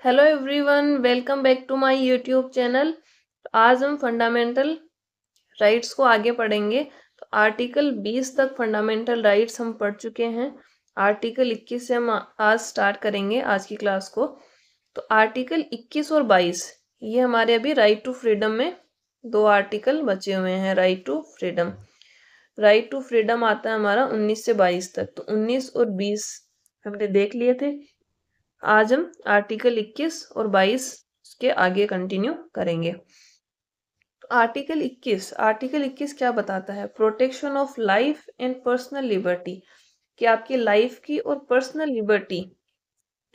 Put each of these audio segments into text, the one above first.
Hello everyone, welcome back to my YouTube channel. आज हम fundamental rights को आगे पढ़ेंगे। तो आर्टिकल 20 तक फंडामेंटल राइट्स हम पढ़ चुके हैं। आर्टिकल 21 से हम आज स्टार्ट करेंगे आज की क्लास को। तो आर्टिकल 21 और 22 ये हमारे अभी राइट टू फ्रीडम में दो आर्टिकल बचे हुए हैं। राइट टू फ्रीडम आता है हमारा 19 से 22 तक। तो 19 और 20 हमने देख लिए थे। आज हम आर्टिकल 21 और 22 के आगे कंटिन्यू करेंगे। तो आर्टिकल 21 क्या बताता है? Protection of life and personal liberty, कि आपकी लाइफ की और पर्सनल लिबर्टी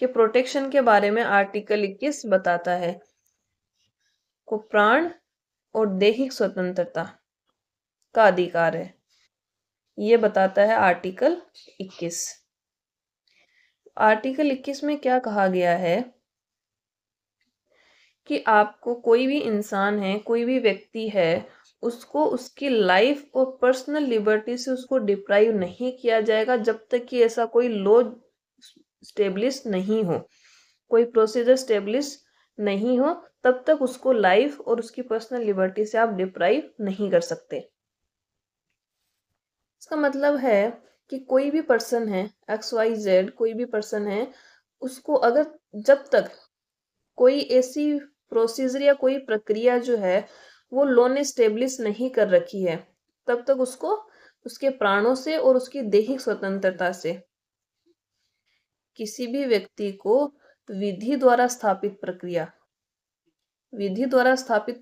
के प्रोटेक्शन के बारे में आर्टिकल 21 बताता है। को प्राण और दैहिक स्वतंत्रता का अधिकार है, ये बताता है आर्टिकल 21। आर्टिकल 21 में क्या कहा गया है कि आपको कोई भी इंसान है, कोई भी व्यक्ति है, उसको उसकी लाइफ और पर्सनल लिबर्टी से उसको डिप्राइव नहीं किया जाएगा जब तक कि ऐसा कोई लॉ स्टेब्लिश नहीं हो, कोई प्रोसीजर स्टेब्लिश नहीं हो, तब तक उसको लाइफ और उसकी पर्सनल लिबर्टी से आप डिप्राइव नहीं कर सकते। इसका मतलब है कि कोई भी पर्सन है, XYZ कोई भी पर्सन है, उसको अगर जब तक कोई ऐसी प्रोसीजर या कोई प्रक्रिया जो है वो लॉ ने स्टेब्लिश नहीं कर रखी है, तब तक उसको उसके प्राणों से और उसकी दैहिक स्वतंत्रता से, किसी भी व्यक्ति को विधि द्वारा स्थापित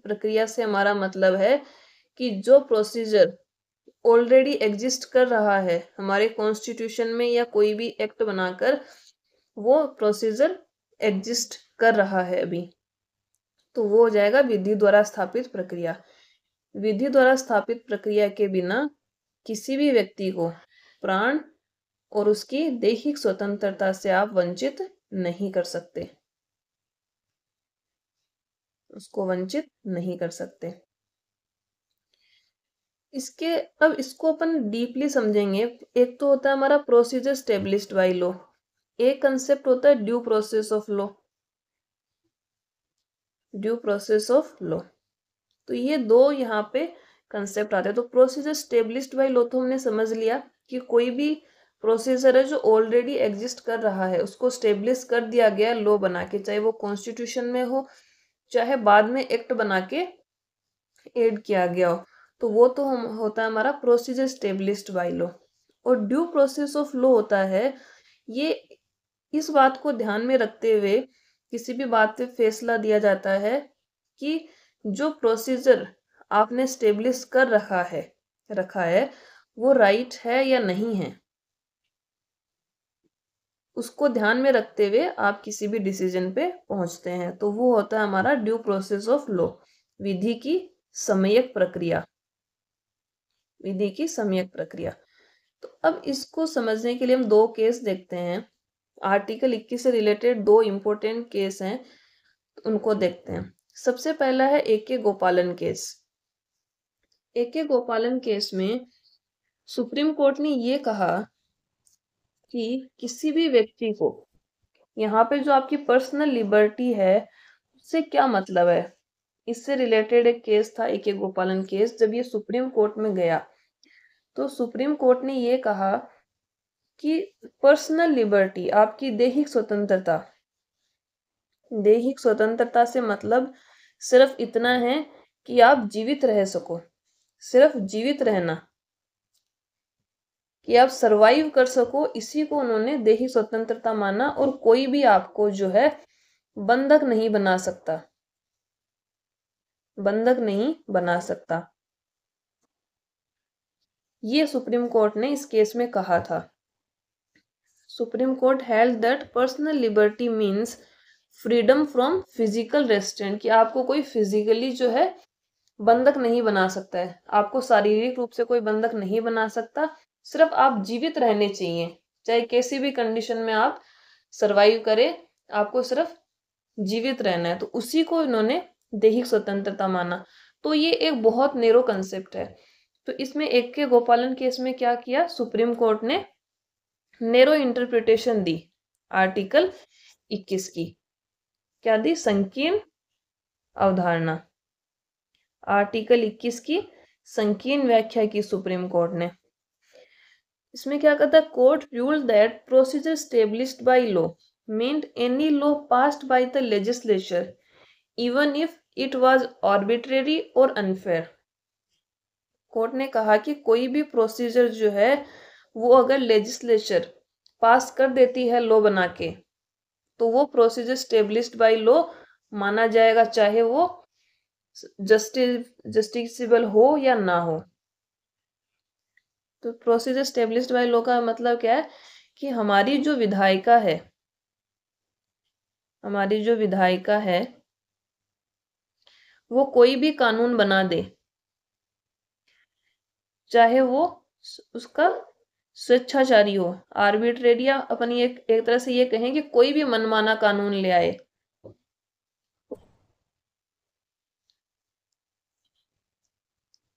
प्रक्रिया से हमारा मतलब है कि जो प्रोसीजर ऑलरेडी एग्जिस्ट कर रहा है हमारे कॉन्स्टिट्यूशन में या कोई भी एक्ट बनाकर, वो प्रोसीजर एग्जिस्ट कर रहा है अभी, तो वो हो जाएगा विधि द्वारा स्थापित प्रक्रिया। विधि द्वारा स्थापित प्रक्रिया के बिना किसी भी व्यक्ति को प्राण और उसकी दैहिक स्वतंत्रता से आप वंचित नहीं कर सकते, उसको वंचित नहीं कर सकते। अब इसको अपन डीपली समझेंगे। एक तो होता है हमारा प्रोसीजर स्टेब्लिश्ड बाय लॉ, एक कंसेप्ट होता है ड्यू प्रोसेस ऑफ लॉ। तो ये दो यहाँ पे कंसेप्ट आते हैं। तो प्रोसीजर स्टेब्लिश्ड बाय लॉ तो हमने समझ लिया कि कोई भी प्रोसीजर है जो ऑलरेडी एग्जिस्ट कर रहा है उसको स्टेब्लिश कर दिया गया लॉ बना के, चाहे वो कॉन्स्टिट्यूशन में हो चाहे बाद में एक्ट बना के ऐड किया गया हो, तो वो तो हम होता है हमारा प्रोसीजर स्टेब्लिश्ड बाय लॉ। और ड्यू प्रोसेस ऑफ लॉ होता है, ये इस बात को ध्यान में रखते हुए किसी भी बात पे फैसला दिया जाता है कि जो प्रोसीजर आपने स्टेब्लिश कर रखा है वो राइट है या नहीं है, उसको ध्यान में रखते हुए आप किसी भी डिसीजन पे पहुंचते हैं। तो वो होता है हमारा ड्यू प्रोसेस ऑफ लॉ, विधि की सम्यक प्रक्रिया। तो अब इसको समझने के लिए हम दो केस देखते हैं। आर्टिकल 21 से रिलेटेड दो इंपॉर्टेंट केस हैं, उनको देखते हैं। सबसे पहला है AK गोपालन केस। AK गोपालन केस में सुप्रीम कोर्ट ने ये कहा कि किसी भी व्यक्ति को, यहाँ पे जो आपकी पर्सनल लिबर्टी है उससे क्या मतलब है, इससे रिलेटेड एक केस था AK गोपालन केस। जब ये सुप्रीम कोर्ट में गया तो सुप्रीम कोर्ट ने ये कहा कि पर्सनल लिबर्टी, आपकी दैहिक स्वतंत्रता से मतलब सिर्फ इतना है कि आप जीवित रह सको, सिर्फ जीवित रहना, कि आप सरवाइव कर सको, इसी को उन्होंने दैहिक स्वतंत्रता माना। और कोई भी आपको जो है बंधक नहीं बना सकता, ये सुप्रीम कोर्ट ने इस केस में कहा था। Supreme court held that personal liberty means freedom from physical restaurant, कि आपको कोई फिजिकली जो है बंधक नहीं बना सकता है, आपको शारीरिक रूप से कोई बंधक नहीं बना सकता, सिर्फ आप जीवित रहने चाहिए, चाहे किसी भी कंडीशन में आप सरवाइव करें, आपको सिर्फ जीवित रहना है। तो उसी को इन्होंने दैहिक स्वतंत्रता माना। तो ये एक बहुत नैरो कंसेप्ट है। तो इसमें AK गोपालन केस में क्या किया, सुप्रीम कोर्ट ने नैरो इंटरप्रिटेशन दी आर्टिकल 21 की। क्या दी? संकीर्ण अवधारणा। आर्टिकल 21 की संकीर्ण व्याख्या की सुप्रीम कोर्ट ने। इसमें क्या कहता है? Court ruled that procedure established by law meant any law passed by the legislature even if it was arbitrary और अनफेयर। कोर्ट ने कहा कि कोई भी प्रोसीजर जो है वो अगर लेजिस्लेचर पास कर देती है लॉ बना के, तो वो प्रोसीजर स्टेब्लिश्ड बाय लॉ माना जाएगा, चाहे वो जस्टिसेबल हो या ना हो। तो प्रोसीजर स्टेब्लिश्ड बाय लॉ का मतलब क्या है? कि हमारी जो विधायिका है वो कोई भी कानून बना दे, चाहे वो उसका स्वेच्छाचारी हो, आर्बिट्रेरी, या अपन एक तरह से ये कहें कि कोई भी मनमाना कानून ले आए,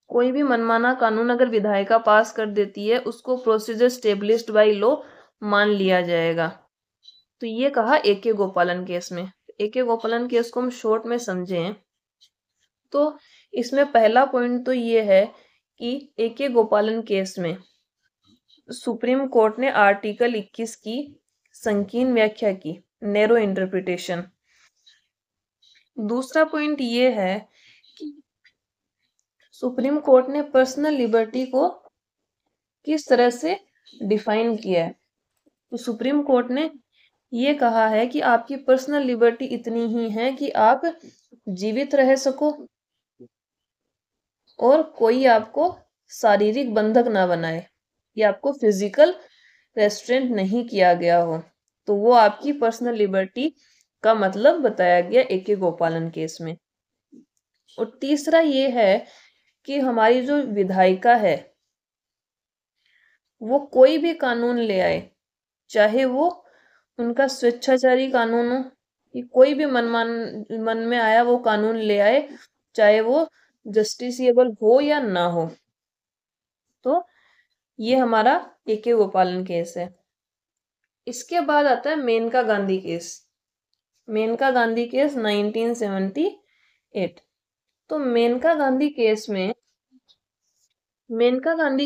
कोई भी मनमाना कानून अगर विधायिका पास कर देती है, उसको प्रोसीजर स्टेब्लिश्ड बाय लॉ मान लिया जाएगा। तो ये कहा ए.के. गोपालन केस में। ए.के. गोपालन केस को हम शॉर्ट में समझें तो इसमें पहला पॉइंट तो ये है कि ए.के. गोपालन केस में सुप्रीम कोर्ट ने आर्टिकल 21 की संकीर्ण व्याख्या की, नैरो इंटरप्रिटेशन। दूसरा पॉइंट ये है कि सुप्रीम कोर्ट ने पर्सनल लिबर्टी को किस तरह से डिफाइन किया है। तो सुप्रीम कोर्ट ने ये कहा है कि आपकी पर्सनल लिबर्टी इतनी ही है कि आप जीवित रह सको और कोई आपको शारीरिक बंधक ना बनाए, या आपको फिजिकल रेस्ट्रेंट नहीं किया गया हो, तो वो आपकी पर्सनल लिबर्टी का मतलब बताया गया ए.के. गोपालन केस में। और तीसरा ये है कि हमारी जो विधायिका है वो कोई भी कानून ले आए, चाहे वो उनका स्वेच्छाचारी कानून हो, कि कोई भी मन में आया वो कानून ले आए, चाहे वो जस्टिसेबल हो या ना हो। तो ये हमारा ए.के. गोपालन केस है। इसके बाद आता है मेनका गांधी केस। मेनका गांधी केस 1978। तो मेनका गांधी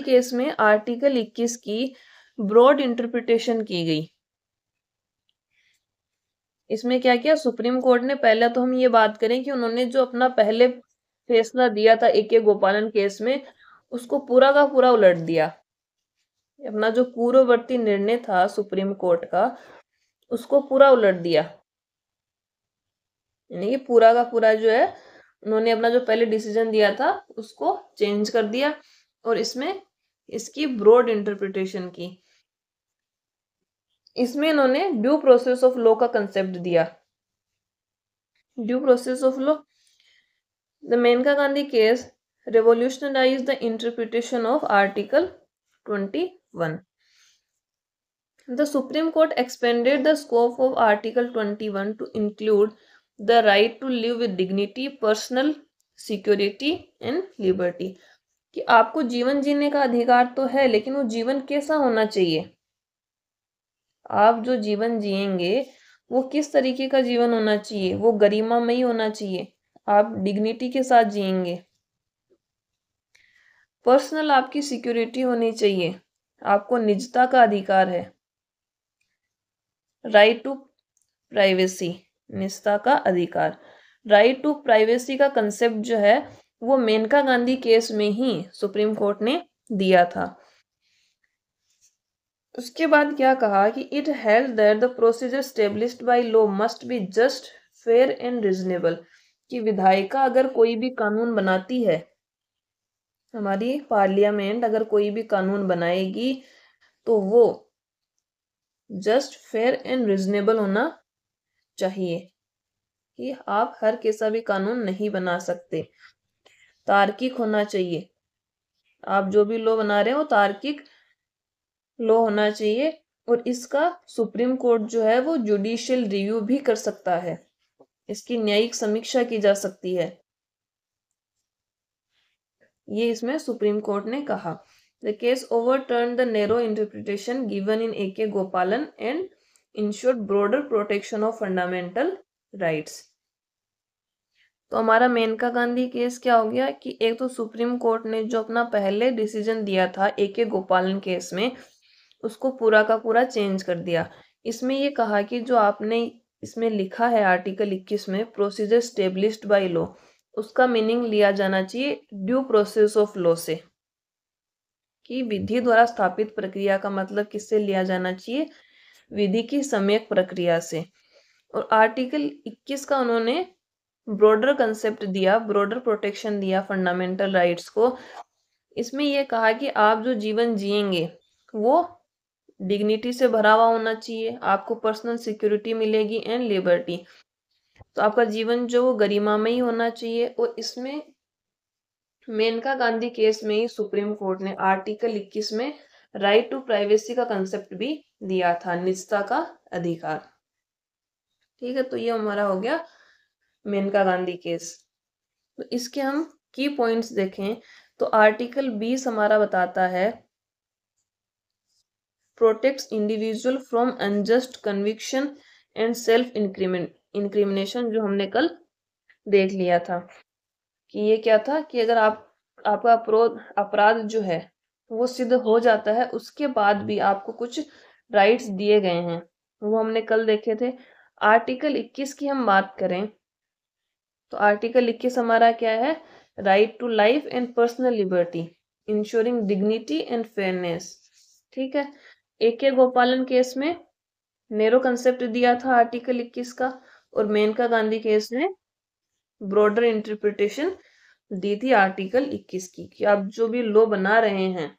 केस में आर्टिकल 21 की ब्रॉड इंटरप्रिटेशन की गई। इसमें क्या किया सुप्रीम कोर्ट ने? पहले तो हम ये बात करें कि उन्होंने जो अपना पहले फैसला दिया था ए.के. गोपालन केस में, उसको पूरा का पूरा उलट दिया। अपना जो पूर्ववर्ती निर्णय था सुप्रीम कोर्ट का, उसको पूरा उलट दिया। यानी कि पूरा का पूरा जो है, उन्होंने अपना जो पहले डिसीजन दिया था उसको चेंज कर दिया, और इसमें इसकी ब्रॉड इंटरप्रिटेशन की। इसमें इन्होंने ड्यू प्रोसेस ऑफ लॉ का कंसेप्ट दिया। Due process of law, the Maneka Gandhi case revolutionized the interpretation of Article 21. The Supreme Court expanded the scope of Article 21 to include the right to live with dignity, personal security and liberty. कि आपको जीवन जीने का अधिकार तो है, लेकिन वो जीवन कैसा होना चाहिए? आप जो जीवन जिएंगे वो किस तरीके का जीवन होना चाहिए? वो गरिमामयी होना चाहिए, आप डिग्निटी के साथ जिएंगे। पर्सनल आपकी सिक्योरिटी होनी चाहिए, आपको निजता का अधिकार है। राइट टू प्राइवेसी, निजता का अधिकार। राइट टू प्राइवेसी का कंसेप्ट जो है वो मेनका गांधी केस में ही सुप्रीम कोर्ट ने दिया था। उसके बाद क्या कहा कि it held that the procedure established by law must be just, fair and reasonable. कि विधायिका अगर कोई भी कानून बनाती है, हमारी पार्लियामेंट अगर कोई भी कानून बनाएगी, तो वो जस्ट, फेयर एंड रीजनेबल होना चाहिए। कि आप हर कैसा भी कानून नहीं बना सकते, तार्किक होना चाहिए। आप जो भी लॉ बना रहे हो तार्किक लॉ होना चाहिए, और इसका सुप्रीम कोर्ट जो है वो जुडिशियल रिव्यू भी कर सकता है, इसकी न्यायिक समीक्षा की जा सकती है। ये इसमें सुप्रीम कोर्ट ने कहा। The case overturned the narrow interpretation given in AK. Gopalan and ensured broader protection of fundamental rights. तो हमारा मेनका गांधी केस क्या हो गया कि एक तो सुप्रीम कोर्ट ने जो अपना पहले डिसीजन दिया था AK गोपालन केस में, उसको पूरा का पूरा चेंज कर दिया। इसमें ये कहा कि जो आपने इसमें लिखा है आर्टिकल 21 में प्रोसीजर स्टेब्लिश्ड बाय लॉ, उसका मीनिंग लिया जाना चाहिए ड्यू प्रोसेस ऑफ लॉ से, कि विधि द्वारा स्थापित प्रक्रिया का मतलब किससे लिया जाना चाहिए, विधि की सम्यक प्रक्रिया से। और आर्टिकल 21 का उन्होंने ब्रॉडर कंसेप्ट दिया, ब्रॉडर प्रोटेक्शन दिया फंडामेंटल राइट्स को। इसमें यह कहा कि आप जो जीवन जिएंगे वो डिग्निटी से भरा हुआ होना चाहिए, आपको पर्सनल सिक्योरिटी मिलेगी एंड लिबर्टी। तो आपका जीवन जो वो गरिमामयी होना चाहिए। और इसमें मेनका गांधी केस में ही सुप्रीम कोर्ट ने आर्टिकल 21 में राइट टू प्राइवेसी का कंसेप्ट भी दिया था, निजता का अधिकार। ठीक है, तो ये हमारा हो गया मेनका गांधी केस। तो इसके हम की पॉइंट्स देखें तो आर्टिकल 20 हमारा बताता है protects individual from unjust conviction and self incrimination, जो हमने कल देख लिया था कि ये क्या था कि अगर आपका अपराध जो है वो सिद्ध हो जाता है, उसके बाद भी आपको कुछ राइट्स दिए गए हैं, वो हमने कल देखे थे। आर्टिकल 21 की हम बात करें तो आर्टिकल 21 हमारा क्या है, right to life and personal liberty ensuring dignity and fairness. ठीक है, AK गोपालन केस में नैरो कंसेप्ट दिया था आर्टिकल 21 का, और मेनका गांधी केस में ब्रॉडर इंटरप्रिटेशन दी थी आर्टिकल 21 की, कि आप जो भी लॉ बना रहे हैं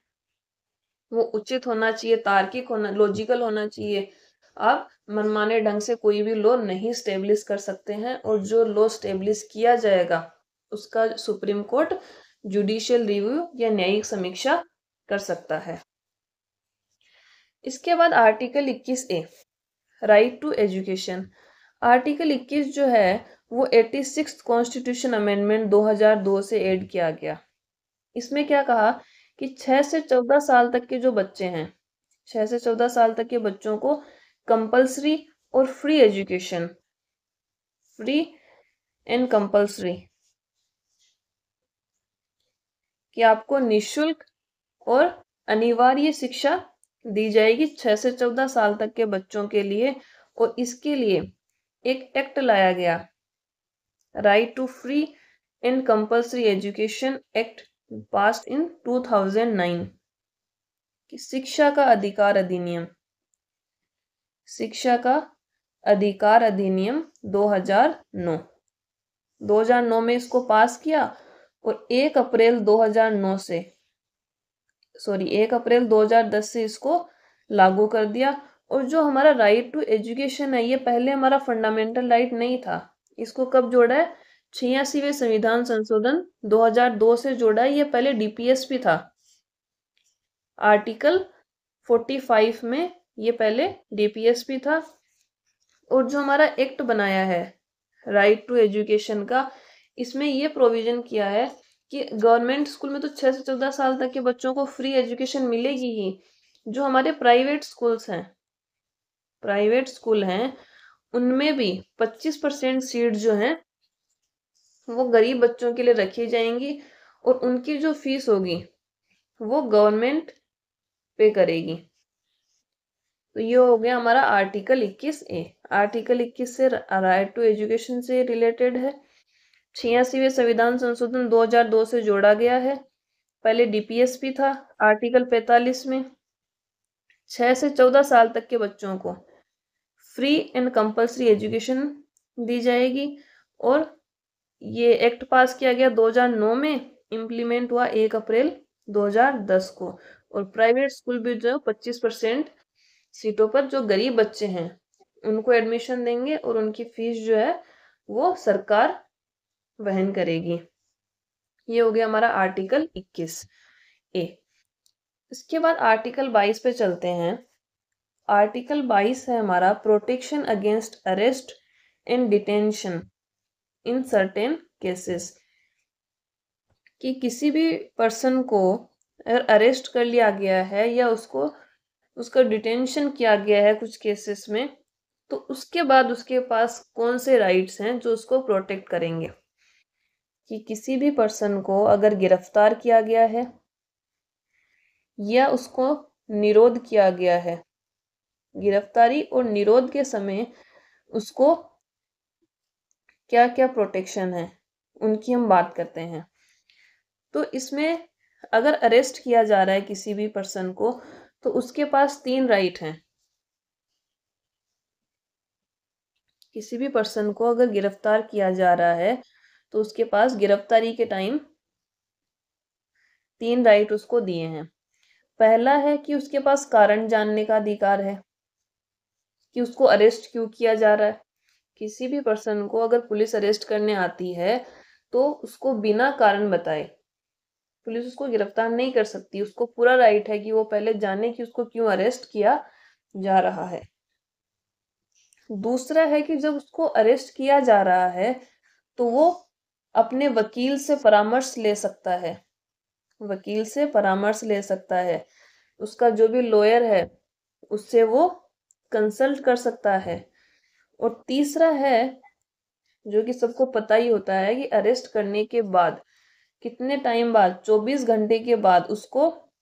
वो उचित होना चाहिए, तार्किक होना, लॉजिकल होना चाहिए। आप मनमाने ढंग से कोई भी लॉ नहीं स्टेब्लिश कर सकते हैं, और जो लॉ स्टेब्लिश किया जाएगा उसका सुप्रीम कोर्ट जुडिशियल रिव्यू या न्यायिक समीक्षा कर सकता है। इसके बाद article 21A right to education. Article 21 जो है वो 86th कॉन्स्टिट्यूशन अमेंडमेंट 2002 से ऐड किया गया। इसमें क्या कहा कि 6 से 14 साल तक के जो बच्चे हैं, 6 से 14 साल तक के बच्चों को कंपल्सरी और free education, free and compulsory, कि आपको निशुल्क और अनिवार्य शिक्षा दी जाएगी 6 से 14 साल तक के बच्चों के लिए। और इसके लिए एक एक्ट लाया गया, right to free and compulsory education act, passed in 2009, कि शिक्षा का अधिकार अधिनियम, शिक्षा का अधिकार अधिनियम 2009 में इसको पास किया। और 1 अप्रैल 2010 से इसको लागू कर दिया। और जो हमारा राइट टू एजुकेशन है, ये पहले हमारा फंडामेंटल राइट नहीं था, इसको कब जोड़ा है, 86वें संविधान संशोधन 2002 से जोड़ा है। ये पहले DPS भी था, आर्टिकल 45 में ये पहले DPS भी था। और जो हमारा एक्ट बनाया है राइट टू एजुकेशन का, इसमें ये प्रोविजन किया है कि गवर्नमेंट स्कूल में तो 6 से 14 साल तक के बच्चों को फ्री एजुकेशन मिलेगी ही। जो हमारे प्राइवेट स्कूल हैं उनमें भी 25% सीट जो हैं वो गरीब बच्चों के लिए रखी जाएंगी, और उनकी जो फीस होगी वो गवर्नमेंट पे करेगी। तो ये हो गया हमारा आर्टिकल 21A। आर्टिकल 21 से राइट टू एजुकेशन से रिलेटेड है। 86वें संविधान संशोधन 2002 से जोड़ा गया है, पहले DPS भी था। आर्टिकल 45 में 6 से 14 साल तक के बच्चों को फ्री एंड कंपल्सरी एजुकेशन दी जाएगी। और ये एक्ट पास किया गया 2009 में, इम्प्लीमेंट हुआ 1 अप्रैल 2010 को। और प्राइवेट स्कूल भी जो 25% सीटों पर जो गरीब बच्चे हैं उनको एडमिशन देंगे, और उनकी फीस जो है वो सरकार वहन करेगी। ये हो गया हमारा आर्टिकल 21A। इसके बाद आर्टिकल 22 पे चलते हैं। आर्टिकल 22 है हमारा protection against arrest and detention in certain cases, कि किसी भी पर्सन को अगर अरेस्ट कर लिया गया है या उसका डिटेंशन किया गया है कुछ केसेस में, तो उसके बाद उसके पास कौन से राइट्स हैं जो उसको प्रोटेक्ट करेंगे, कि किसी भी पर्सन को अगर गिरफ्तार किया गया है या उसको निरोध किया गया है, गिरफ्तारी और निरोध के समय उसको क्या क्या प्रोटेक्शन है उनकी हम बात करते हैं। तो इसमें अगर अरेस्ट किया जा रहा है किसी भी पर्सन को तो उसके पास 3 राइट हैं। किसी भी पर्सन को अगर गिरफ्तार किया जा रहा है तो उसके पास गिरफ्तारी के टाइम 3 राइट उसको दिए हैं। पहला है कि उसके पास कारण जानने का अधिकार है कि उसको अरेस्ट क्यों किया जा रहा है। किसी भी पर्सन को अगर पुलिस अरेस्ट करने आती है तो उसको बिना कारण बताए पुलिस उसको गिरफ्तार नहीं कर सकती। उसको पूरा राइट है कि वो पहले जाने कि उसको क्यों अरेस्ट किया जा रहा है। दूसरा है कि जब उसको अरेस्ट किया जा रहा है तो वो अपने वकील से परामर्श ले सकता है, वकील से परामर्श ले सकता है। उसका जो भी लॉयर है उससे वो कंसल्ट कर सकता है। और तीसरा है जो कि सबको पता ही होता है कि अरेस्ट करने के बाद कितने टाइम बाद, 24 घंटे के बाद उसको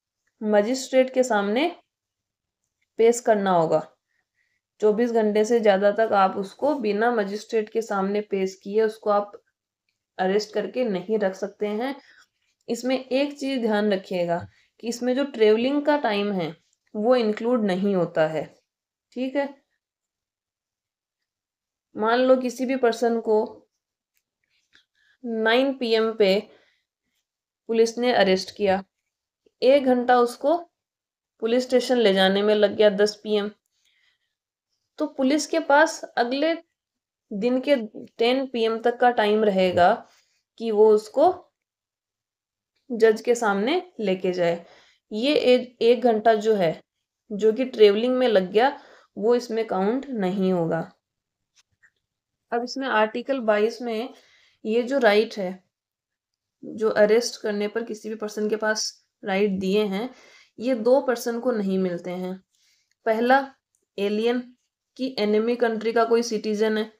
मजिस्ट्रेट के सामने पेश करना होगा। 24 घंटे से ज्यादा तक आप उसको बिना मजिस्ट्रेट के सामने पेश किए उसको आप अरेस्ट करके नहीं रख सकते हैं। इसमें एक चीज ध्यान रखिएगा कि इसमें जो ट्रेवलिंग का टाइम है वो इंक्लूड नहीं होता है। ठीक है, मान लो किसी भी पर्सन को 9 PM पे पुलिस ने अरेस्ट किया, 1 घंटा उसको पुलिस स्टेशन ले जाने में लग गया 10 PM, तो पुलिस के पास अगले दिन के 10 PM तक का टाइम रहेगा कि वो उसको जज के सामने लेके जाए। ये 1 घंटा जो है जो कि ट्रेवलिंग में लग गया वो इसमें काउंट नहीं होगा। अब इसमें आर्टिकल 22 में ये जो राइट है, जो अरेस्ट करने पर किसी भी पर्सन के पास राइट दिए हैं, ये 2 पर्सन को नहीं मिलते हैं। पहला, एलियन की एनिमी कंट्री का कोई सिटीजन है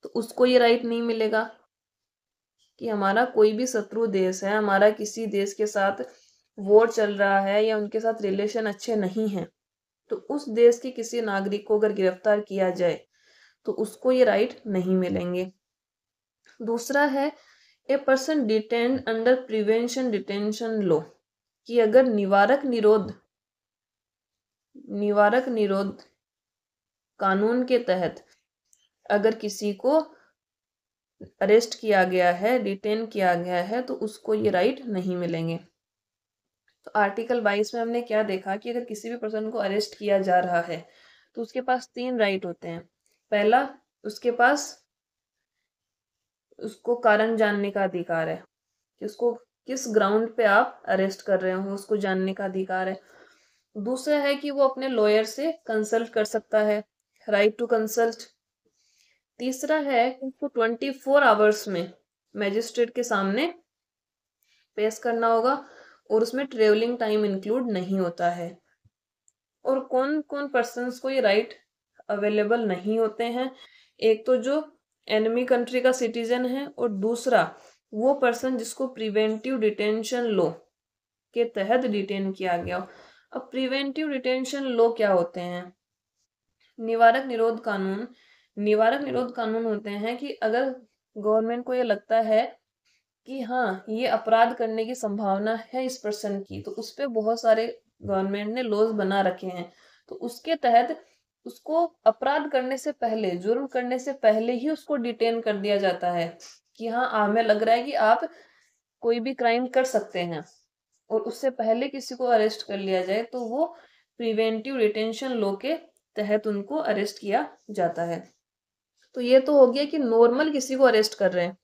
तो उसको ये राइट नहीं मिलेगा कि हमारा कोई भी शत्रु देश है, हमारा किसी देश के साथ वॉर चल रहा है या उनके साथ रिलेशन अच्छे नहीं हैं, तो उस देश के किसी नागरिक को अगर गिरफ्तार किया जाए तो उसको ये राइट नहीं मिलेंगे। दूसरा है a person detained under prevention detention law, कि अगर निवारक निरोध कानून के तहत अगर किसी को अरेस्ट किया गया है, डिटेन किया गया है, तो उसको ये राइट नहीं मिलेंगे। तो आर्टिकल 22 में हमने क्या देखा कि अगर किसी भी पर्सन को अरेस्ट किया जा रहा है तो उसके पास 3 राइट होते हैं। पहला, उसके पास उसको कारण जानने का अधिकार है कि उसको किस ग्राउंड पे आप अरेस्ट कर रहे हो उसको जानने का अधिकार है। दूसरा है कि वो अपने लॉयर से कंसल्ट कर सकता है, राइट टू कंसल्ट। तीसरा है कि उसको 24 आवर्स में मैजिस्ट्रेट के सामने पेश करना होगा और उसमें ट्रेवलिंग टाइम इंक्लूड नहीं होता है। और कौन कौन पर्सन्स को ये राइट अवेलेबल नहीं होते हैं, एक तो जो एनिमी कंट्री का सिटीजन है और दूसरा वो पर्सन जिसको प्रिवेंटिव डिटेंशन लॉ के तहत डिटेन किया गया हो। अब प्रिवेंटिव डिटेंशन लॉ क्या होते हैं? निवारक निरोध कानून होते हैं कि अगर गवर्नमेंट को ये लगता है कि हाँ ये अपराध करने की संभावना है इस पर्सन की, तो उस पे बहुत सारे गवर्नमेंट ने लॉज बना रखे हैं, तो उसके तहत उसको अपराध करने से पहले, जुर्म करने से पहले ही उसको डिटेन कर दिया जाता है कि हाँ हमें लग रहा है कि आप कोई भी क्राइम कर सकते हैं, और उससे पहले किसी को अरेस्ट कर लिया जाए तो वो प्रिवेंटिव डिटेंशन लॉ के तहत उनको अरेस्ट किया जाता है। तो ये तो हो गया कि नॉर्मल किसी को अरेस्ट कर रहे हैं,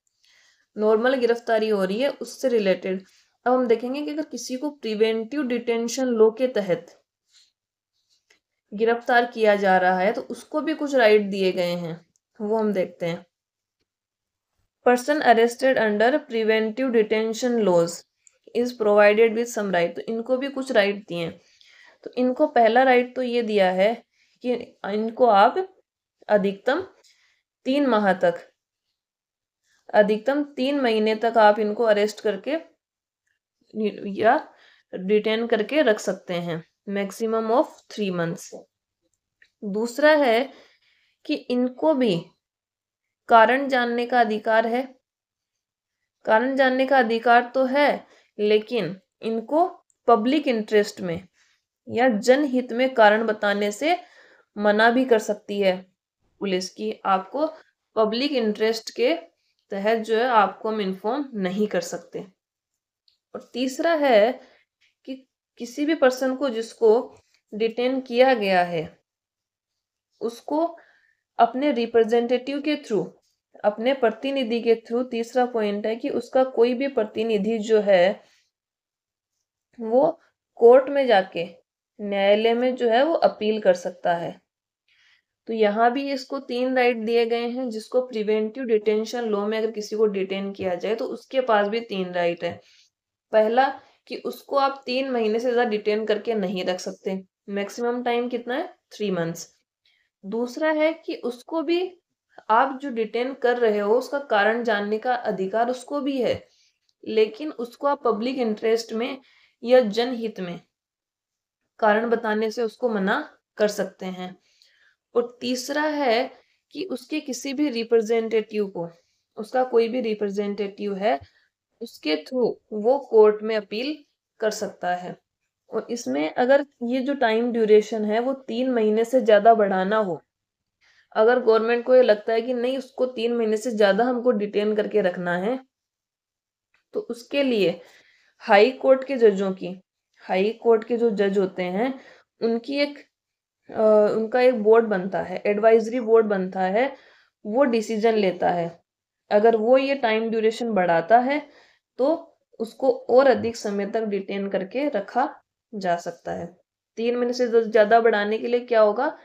नॉर्मल गिरफ्तारी हो रही है उससे रिलेटेड। अब हम देखेंगे कि अगर किसी को प्रिवेंटिव डिटेंशन लॉ के तहत गिरफ्तार किया जा रहा है तो उसको भी कुछ राइट दिए गए हैं, वो हम देखते हैं। Person arrested under preventive detention laws is provided with some right, तो इनको भी कुछ राइट दिए हैं। तो इनको पहला राइट तो ये दिया है कि इनको आप अधिकतम 3 माह तक, अधिकतम 3 महीने तक आप इनको अरेस्ट करके या डिटेन करके रख सकते हैं, मैक्सिमम ऑफ 3 मंथ्स। दूसरा है कि इनको भी कारण जानने का अधिकार है। कारण जानने का अधिकार तो है, लेकिन इनको पब्लिक इंटरेस्ट में या जनहित में कारण बताने से मना भी कर सकती है पुलिस की। आपको पब्लिक इंटरेस्ट के तहत जो है आपको हम इन्फॉर्म नहीं कर सकते। और तीसरा है कि किसी भी पर्सन को जिसको डिटेन किया गया है उसको अपने रिप्रेजेंटेटिव के थ्रू, अपने प्रतिनिधि के थ्रू, तीसरा पॉइंट है कि उसका कोई भी प्रतिनिधि जो है वो कोर्ट में जाके, न्यायालय में जो है वो अपील कर सकता है। तो यहाँ भी इसको 3 राइट दिए गए हैं, जिसको प्रिवेंटिव डिटेंशन लॉ में अगर किसी को डिटेन किया जाए तो उसके पास भी 3 राइट है। पहला कि उसको आप 3 महीने से ज्यादा डिटेन करके नहीं रख सकते, मैक्सिमम टाइम कितना है 3 मंथ्स। दूसरा है कि उसको भी, आप जो डिटेन कर रहे हो उसका कारण जानने का अधिकार उसको भी है, लेकिन उसको आप पब्लिक इंटरेस्ट में या जनहित में कारण बताने से उसको मना कर सकते हैं। और तीसरा है कि उसके किसी भी रिप्रेजेंटेटिव को, उसका कोई भी रिप्रेजेंटेटिव है, उसके थ्रू वो कोर्ट में अपील कर सकता है। और इसमें अगर ये जो टाइम ड्यूरेशन है वो 3 महीने से ज्यादा बढ़ाना हो, अगर गवर्नमेंट को ये लगता है कि नहीं उसको 3 महीने से ज्यादा हमको डिटेन करके रखना है, तो उसके लिए हाई कोर्ट के जजों की, हाई कोर्ट के जो जज होते हैं उनकी एक उनका एक बोर्ड बनता है, एडवाइजरी बोर्ड बनता है, वो डिसीजन लेता है। अगर वो ये टाइम ड्यूरेशन बढ़ाता है तो उसको और अधिक समय तक डिटेन करके रखा जा सकता है। 3 महीने से ज्यादा बढ़ाने के लिए क्या होगा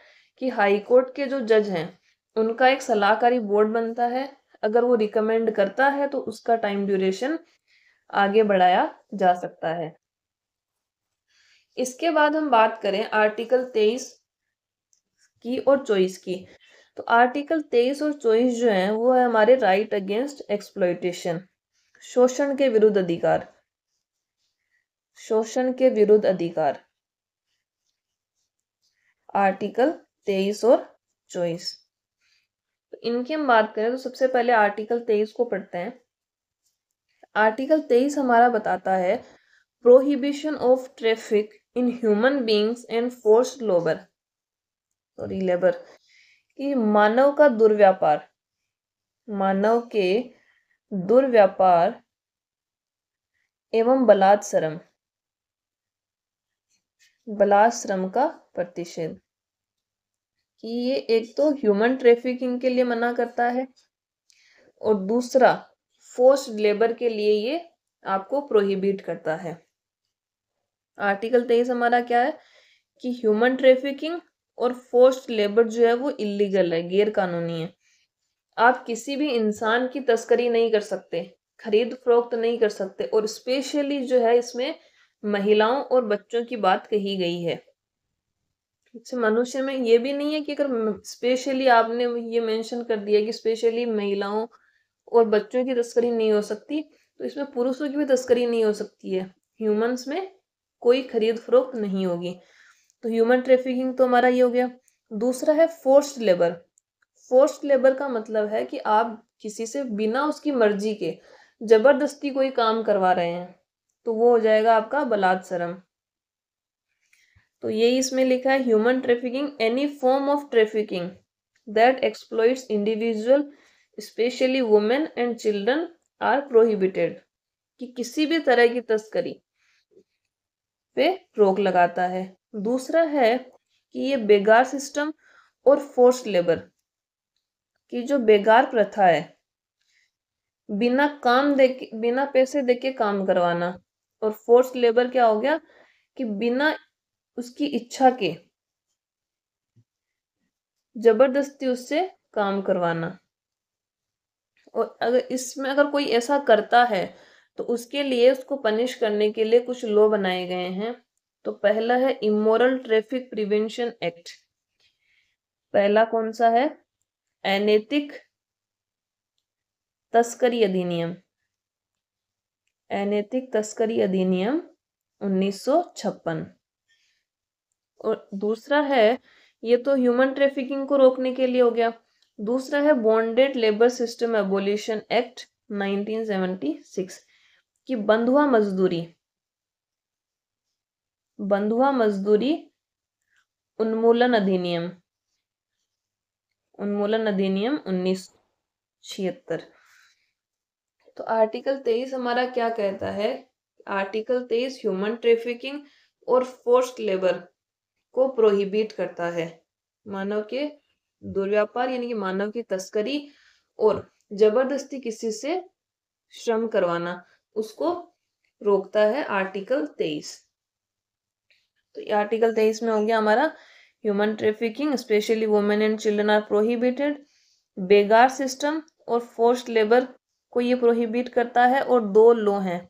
कि हाई कोर्ट के जो जज हैं उनका एक सलाहकारी बोर्ड बनता है, अगर वो रिकमेंड करता है तो उसका टाइम ड्यूरेशन आगे बढ़ाया जा सकता है। इसके बाद हम बात करें आर्टिकल 23 की और 24 की। तो आर्टिकल 23 और 24 जो है वो है हमारे राइट अगेंस्ट एक्सप्लॉयटेशन, शोषण के विरुद्ध अधिकार, शोषण के विरुद्ध अधिकार, आर्टिकल 23 और 24। तो इनकी हम बात करें तो सबसे पहले आर्टिकल 23 को पढ़ते हैं। आर्टिकल 23 हमारा बताता है prohibition of traffic in human beings and forced labour, कि मानव का दुर्व्यापार, मानव के दुर्व्यापार एवं बलात्श्रम का प्रतिषेध, कि ये एक तो ह्यूमन ट्रैफिकिंग के लिए मना करता है और दूसरा फोर्स्ड लेबर के लिए ये आपको प्रोहिबिट करता है। आर्टिकल 23 हमारा क्या है कि ह्यूमन ट्रैफिकिंग और फोर्स्ड लेबर जो है वो इलीगल है, गैर कानूनी है। आप किसी भी इंसान की तस्करी नहीं कर सकते, खरीद फरोख्त नहीं कर सकते, और स्पेशली जो है इसमें महिलाओं और बच्चों की बात कही गई है। मनुष्य में ये भी नहीं है कि अगर स्पेशली आपने ये मेंशन कर दिया कि स्पेशली महिलाओं और बच्चों की तस्करी नहीं हो सकती, तो इसमें पुरुषों की भी तस्करी नहीं हो सकती है। ह्यूमंस में कोई खरीद फरोख्त नहीं होगी। तो ह्यूमन ट्रैफिकिंग तो हमारा ये हो गया। दूसरा है फोर्स्ड लेबर। फोर्स्ड लेबर का मतलब है कि आप किसी से बिना उसकी मर्जी के जबरदस्ती कोई काम करवा रहे हैं, तो वो हो जाएगा आपका बलात्सरम। तो यही इसमें लिखा है, human trafficking any form of trafficking that exploits individuals especially women and children are prohibited, कि किसी भी तरह की तस्करी पे रोक लगाता है। दूसरा है कि ये बेगार सिस्टम और फोर्स्ड लेबर, की जो बेगार प्रथा है, बिना काम दे के, बिना पैसे देके काम करवाना, और फोर्स्ड लेबर क्या हो गया कि बिना उसकी इच्छा के जबरदस्ती उससे काम करवाना। और अगर इसमें अगर कोई ऐसा करता है तो उसके लिए, उसको पनिश करने के लिए कुछ लॉ बनाए गए हैं। तो पहला है इमोरल ट्रैफिक प्रिवेंशन एक्ट। पहला कौन सा है? अनैतिक तस्करी अधिनियम, अनैतिक तस्करी अधिनियम 1956। और दूसरा है, ये तो ह्यूमन ट्रैफिकिंग को रोकने के लिए हो गया। दूसरा है bonded labour system abolition act 1976 कि बंधुआ मजदूरी, बंधुआ मजदूरी उन्मूलन अधिनियम, उन्मूलन अधिनियम 1976। तो आर्टिकल 23 हमारा क्या कहता है? आर्टिकल 23 ह्यूमन ट्रैफिकिंग और फोर्स्ड लेबर को प्रोहिबिट करता है। मानव के दुर्व्यापार यानी कि मानव की तस्करी और जबरदस्ती किसी से श्रम करवाना, उसको रोकता है आर्टिकल 23। तो ये आर्टिकल 23 में हो गया हमारा human trafficking specially women and children are prohibited. बेगार सिस्टम और फोर्स्ड लेबर को ये प्रोहिबिट करता है। और दो लॉ हैं,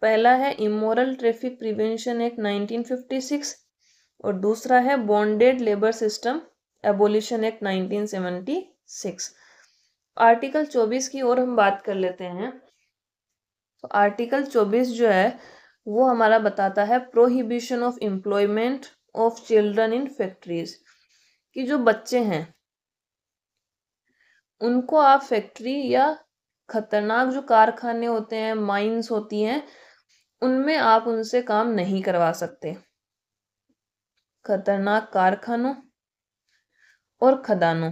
पहला है इमोरल ट्रैफिक प्रिवेंशन एक्ट 1956 और दूसरा है bonded labour system abolition act 1976। Article 24 की ओर हम बात कर लेते हैं। तो आर्टिकल 24 जो है वो हमारा बताता है prohibition of employment of children in factories, कि जो बच्चे हैं उनको आप फैक्ट्री या खतरनाक जो कारखाने होते हैं, माइंस होती हैं, उनमें आप उनसे काम नहीं करवा सकते। खतरनाक कारखानों और खदानों,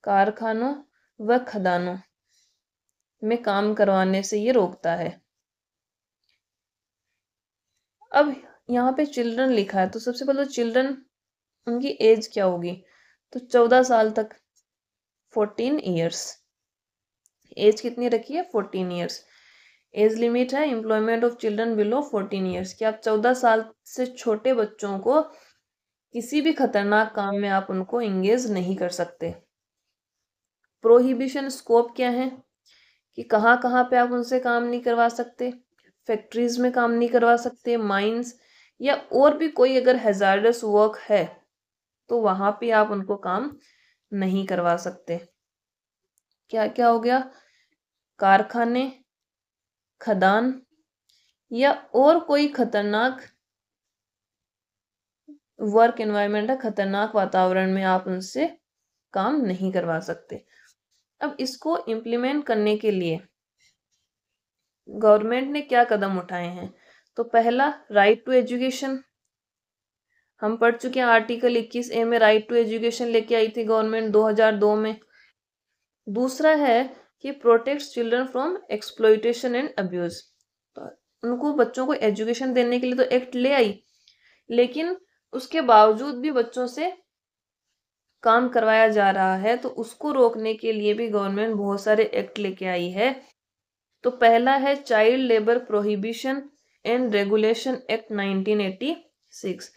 कारखानों व खदानों में काम करवाने से ये रोकता है। अब यहाँ पे चिल्ड्रन लिखा है, तो सबसे पहले चिल्ड्रन उनकी एज क्या होगी? तो 14 साल तक, 14 ईयर्स। एज कितनी रखी है? 14 ईयर्स। एज लिमिट है employment of children below 14 years, कि आप 14 साल से छोटे बच्चों को किसी भी खतरनाक काम में आप उनको इंगेज नहीं कर सकते। प्रोहिबिशन स्कोप क्या है कि कहाँ कहाँ पे आप उनसे काम नहीं करवा सकते? फैक्ट्रीज में काम नहीं करवा सकते, माइंस या और भी कोई अगर हैजार्डस वर्क है तो वहां पे आप उनको काम नहीं करवा सकते। क्या क्या हो गया? कारखाने, खदान या और कोई खतरनाक वर्क एनवायरनमेंट है, खतरनाक वातावरण में आप उनसे काम नहीं करवा सकते। अब इसको इम्प्लीमेंट करने के लिए गवर्नमेंट ने क्या कदम उठाए हैं? तो पहला, राइट टू एजुकेशन, हम पढ़ चुके हैं आर्टिकल 21A में राइट टू एजुकेशन लेके आई थी गवर्नमेंट 2002 में। दूसरा है कि protects children from exploitation and abuse, तो उनको बच्चों को एजुकेशन देने के लिए तो एक्ट ले आई, लेकिन उसके बावजूद भी बच्चों से काम करवाया जा रहा है, तो उसको रोकने के लिए भी गवर्नमेंट बहुत सारे एक्ट लेके आई है। तो पहला है child labour prohibition and regulation act 1986।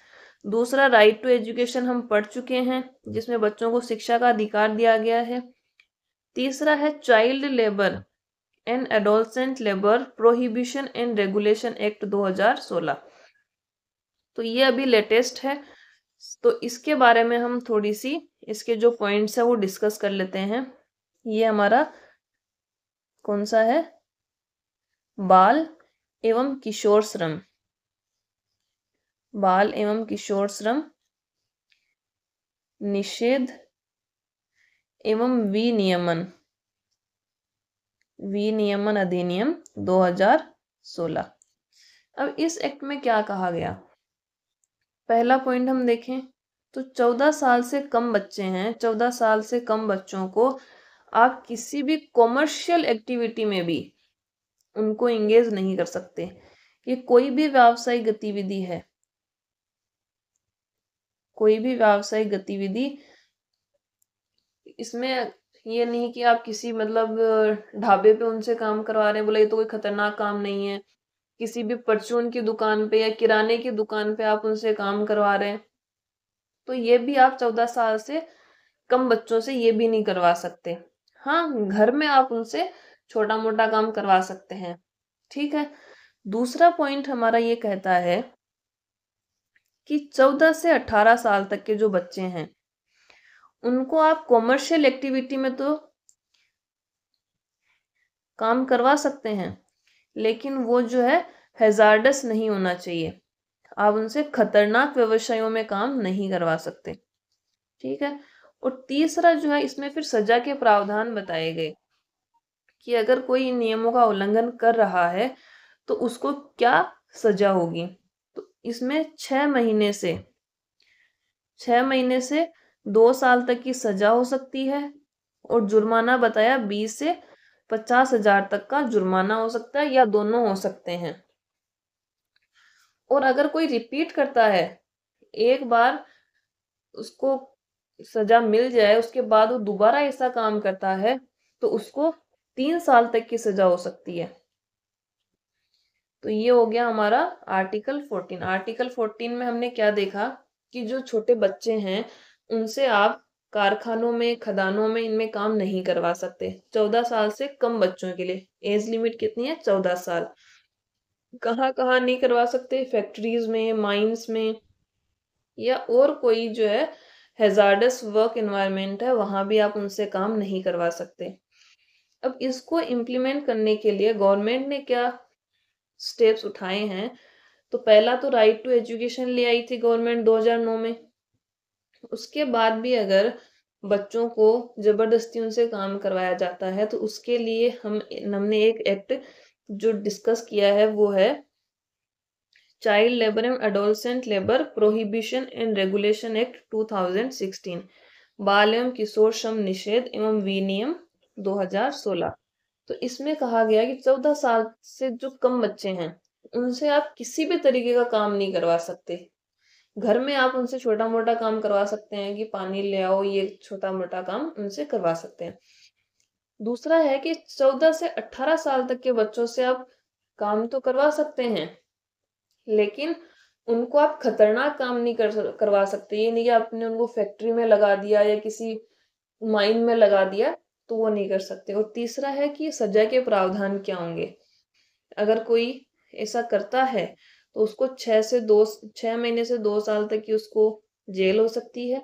दूसरा राइट टू एजुकेशन हम पढ़ चुके हैं, जिसमें बच्चों को शिक्षा का अधिकार दिया गया है। तीसरा है child labour and adolescent labour prohibition and regulation act 2016। तो ये अभी लेटेस्ट है, तो इसके बारे में हम थोड़ी सी इसके जो पॉइंट्स है वो डिस्कस कर लेते हैं। ये हमारा कौन सा है? बाल एवं किशोर श्रम, बाल एवं किशोर श्रम निषेध एवं विनियमन, विनियमन अधिनियम 2016। अब इस एक्ट में क्या कहा गया? पहला पॉइंट हम देखें तो 14 साल से कम बच्चे हैं, 14 साल से कम बच्चों को आप किसी भी कॉमर्शियल एक्टिविटी में भी उनको इंगेज नहीं कर सकते। कि कोई भी व्यावसायिक गतिविधि है, कोई भी व्यावसायिक गतिविधि, इसमें ये नहीं कि आप किसी मतलब ढाबे पे उनसे काम करवा रहे हैं, बोले ये तो कोई खतरनाक काम नहीं है। किसी भी परचून की दुकान पे या किराने की दुकान पे आप उनसे काम करवा रहे हैं, तो ये भी आप 14 साल से कम बच्चों से ये भी नहीं करवा सकते। हाँ, घर में आप उनसे छोटा मोटा काम करवा सकते हैं, ठीक है। दूसरा पॉइंट हमारा ये कहता है कि 14 से 18 साल तक के जो बच्चे हैं उनको आप कॉमर्शियल एक्टिविटी में तो काम करवा सकते हैं, लेकिन वो जो है हैजार्डस नहीं होना चाहिए। आप उनसे खतरनाक व्यवसायों में काम नहीं करवा सकते। ठीक है। और तीसरा जो है, इसमें फिर सजा के प्रावधान बताए गए कि अगर कोई इन नियमों का उल्लंघन कर रहा है तो उसको क्या सजा होगी। तो इसमें 6 महीने से 2 साल तक की सजा हो सकती है, और जुर्माना बताया 20 से 50,000 तक का जुर्माना हो सकता है, या दोनों हो सकते हैं। और अगर कोई रिपीट करता है, एक बार उसको सजा मिल जाए, उसके बाद वो दोबारा ऐसा काम करता है, तो उसको 3 साल तक की सजा हो सकती है। तो ये हो गया हमारा आर्टिकल 14। आर्टिकल 14 में हमने क्या देखा कि जो छोटे बच्चे हैं उनसे आप कारखानों में, खदानों में, इनमें काम नहीं करवा सकते 14 साल से कम बच्चों के लिए। एज लिमिट कितनी है? 14 साल। कहाँ कहाँ नहीं करवा सकते? फैक्ट्रीज में, माइंस में, या और कोई जो है हैजार्डस वर्क एनवायरनमेंट है, वहां भी आप उनसे काम नहीं करवा सकते। अब इसको इम्प्लीमेंट करने के लिए गवर्नमेंट ने क्या स्टेप्स उठाए हैं? तो पहला तो राइट टू एजुकेशन ले आई थी गवर्नमेंट 2009 में। उसके बाद भी अगर बच्चों को जबरदस्ती उनसे काम करवाया जाता है, तो उसके लिए हमने एक एक्ट जो डिस्कस किया है, वो है child labour and adolescent labour prohibition and regulation act 2016, बाल एवं किशोर श्रम निषेध एवं विनियम 2016। तो इसमें कहा गया कि 14 साल से जो कम बच्चे हैं उनसे आप किसी भी तरीके का काम नहीं करवा सकते। घर में आप उनसे छोटा मोटा काम करवा सकते हैं कि पानी ले आओ, ये छोटा मोटा काम उनसे करवा सकते हैं। दूसरा है कि 14 से 18 साल तक के बच्चों से आप काम तो करवा सकते हैं, लेकिन उनको आप खतरनाक काम नहीं करवा सकते। ये नहीं कि आपने उनको फैक्ट्री में लगा दिया या किसी माइन में लगा दिया, तो वो नहीं कर सकते। और तीसरा है कि सजा के प्रावधान क्या होंगे। अगर कोई ऐसा करता है तो उसको 6 महीने से 2 साल तक की उसको जेल हो सकती है,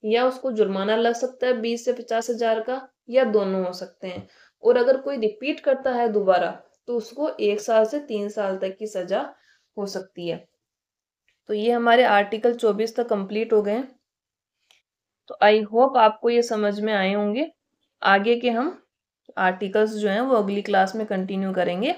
या उसको जुर्माना लग सकता है 20 से 50,000 का, या दोनों हो सकते हैं। और अगर कोई रिपीट करता है दोबारा, तो उसको 1 साल से 3 साल तक की सजा हो सकती है। तो ये हमारे आर्टिकल 24 तक कंप्लीट हो गए। तो आई होप आपको ये समझ में आए होंगे। आगे के हम आर्टिकल्स जो हैं वो अगली क्लास में कंटिन्यू करेंगे।